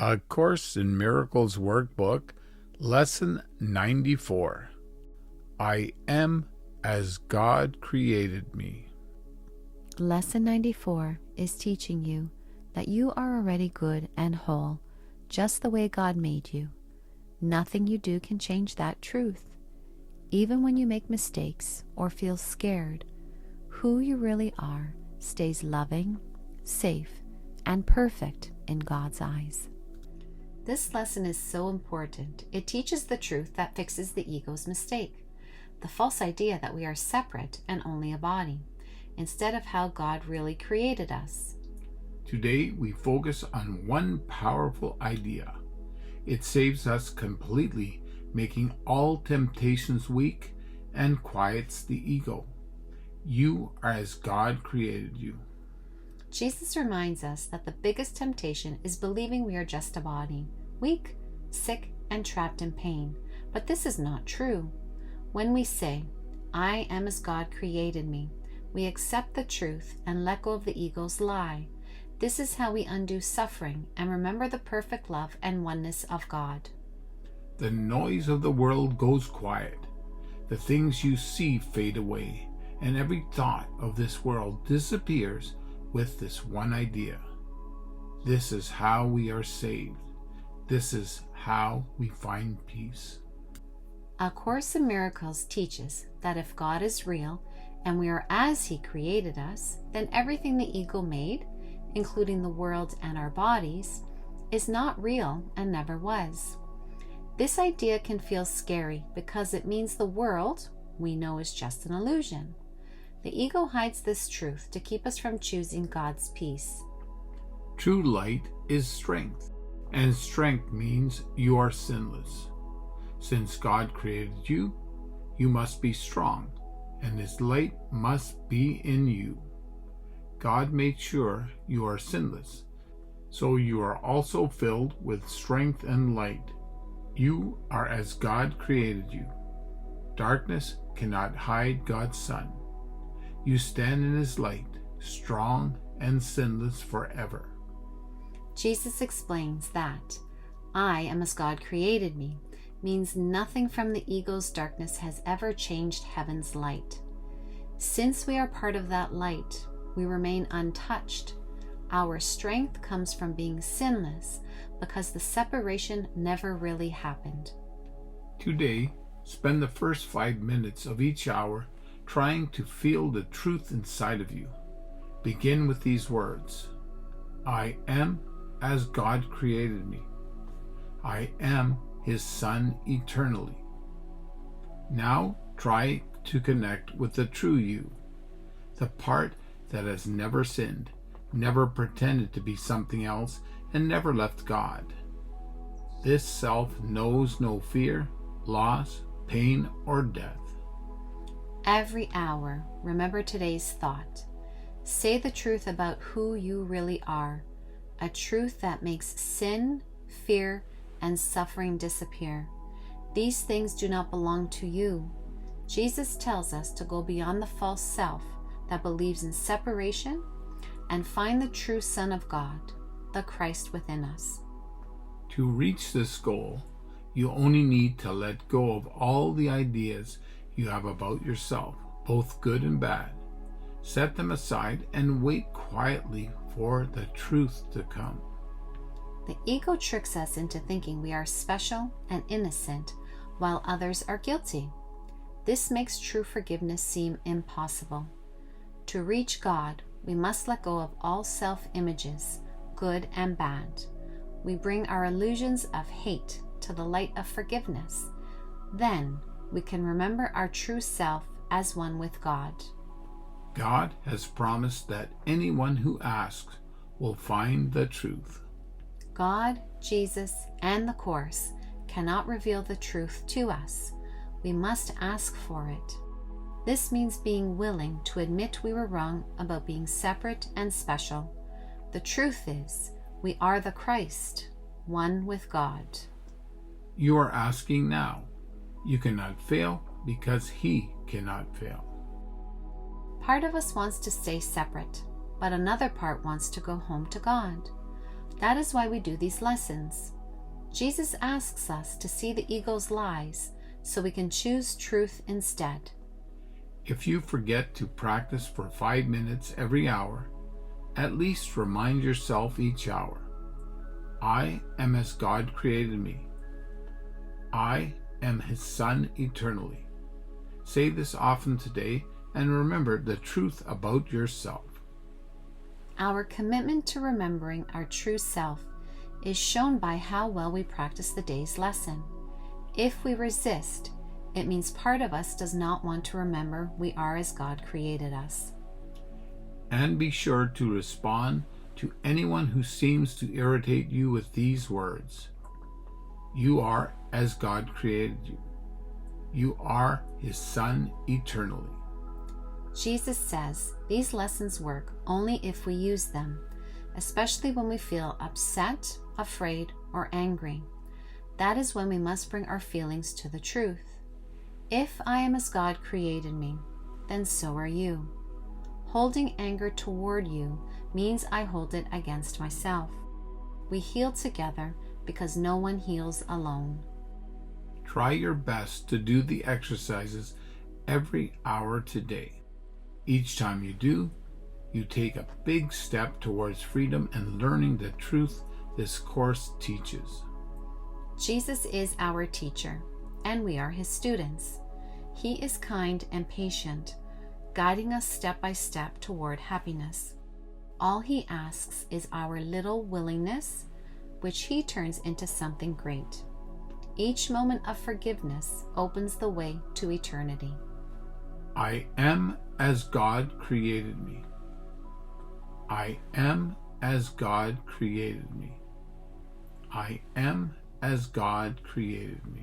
A Course in Miracles Workbook Lesson 94. I am as God created me. Lesson 94 is teaching you that you are already good and whole, just the way God made you. Nothing you do can change that truth. Even when you make mistakes or feel scared, who you really are stays loving, safe, and perfect in God's eyes. This lesson is so important. It teaches the truth that fixes the ego's mistake, the false idea that we are separate and only a body, instead of how God really created us. Today we focus on one powerful idea. It saves us completely, making all temptations weak and quiets the ego. You are as God created you. Jesus reminds us that the biggest temptation is believing we are just a body, weak, sick, and trapped in pain. But this is not true. When we say, I am as God created me, we accept the truth and let go of the ego's lie. This is how we undo suffering and remember the perfect love and oneness of God. The noise of the world goes quiet. The things you see fade away, and every thought of this world disappears with this one idea. This is how we are saved. This is how we find peace. A Course in Miracles teaches that if God is real and we are as He created us, then everything the ego made, including the world and our bodies, is not real and never was. This idea can feel scary because it means the world we know is just an illusion. The ego hides this truth to keep us from choosing God's peace. True light is strength, and strength means you are sinless. Since God created you, you must be strong, and His light must be in you. God made sure you are sinless, so you are also filled with strength and light. You are as God created you. Darkness cannot hide God's sun. You stand in His light, strong and sinless forever. Jesus explains that I am as God created me means nothing from the ego's darkness has ever changed heaven's light. Since we are part of that light, we remain untouched. Our strength comes from being sinless because the separation never really happened. Today, spend the first 5 minutes of each hour trying to feel the truth inside of you. Begin with these words. I am as God created me. I am His Son eternally. Now try to connect with the true you, the part that has never sinned, never pretended to be something else, and never left God. This self knows no fear, loss, pain, or death. Every hour, remember today's thought. Say the truth about who you really are, a truth that makes sin, fear, and suffering disappear. These things do not belong to you. Jesus tells us to go beyond the false self that believes in separation and find the true Son of God, the Christ within us. To reach this goal, you only need to let go of all the ideas you have about yourself, both good and bad. Set them aside and wait quietly for the truth to come. The ego tricks us into thinking we are special and innocent while others are guilty. This makes true forgiveness seem impossible. To reach God, we must let go of all self-images, good and bad. We bring our illusions of hate to the light of forgiveness. Then we can remember our true self as one with God. God has promised that anyone who asks will find the truth. God, Jesus, and the Course cannot reveal the truth to us. We must ask for it. This means being willing to admit we were wrong about being separate and special. The truth is, we are the Christ, one with God. You are asking now. You cannot fail because He cannot fail. Part of us wants to stay separate, but another part wants to go home to God. That is why we do these lessons. Jesus asks us to see the ego's lies so we can choose truth instead. If you forget to practice for 5 minutes every hour, at least remind yourself each hour, I am as God created me. I am His Son eternally. Say this often today and remember the truth about yourself. Our commitment to remembering our true self is shown by how well we practice the day's lesson. If we resist, it means part of us does not want to remember we are as God created us. And be sure to respond to anyone who seems to irritate you with these words. You are as God created you. You are His Son eternally. Jesus says these lessons work only if we use them, especially when we feel upset, afraid, or angry. That is when we must bring our feelings to the truth. If I am as God created me, then so are you. Holding anger toward you means I hold it against myself. We heal together because no one heals alone. Try your best to do the exercises every hour today. Each time you do, you take a big step towards freedom and learning the truth this course teaches. Jesus is our teacher, and we are His students. He is kind and patient, guiding us step by step toward happiness. All He asks is our little willingness, which He turns into something great. Each moment of forgiveness opens the way to eternity. I am as God created me. I am as God created me. I am as God created me.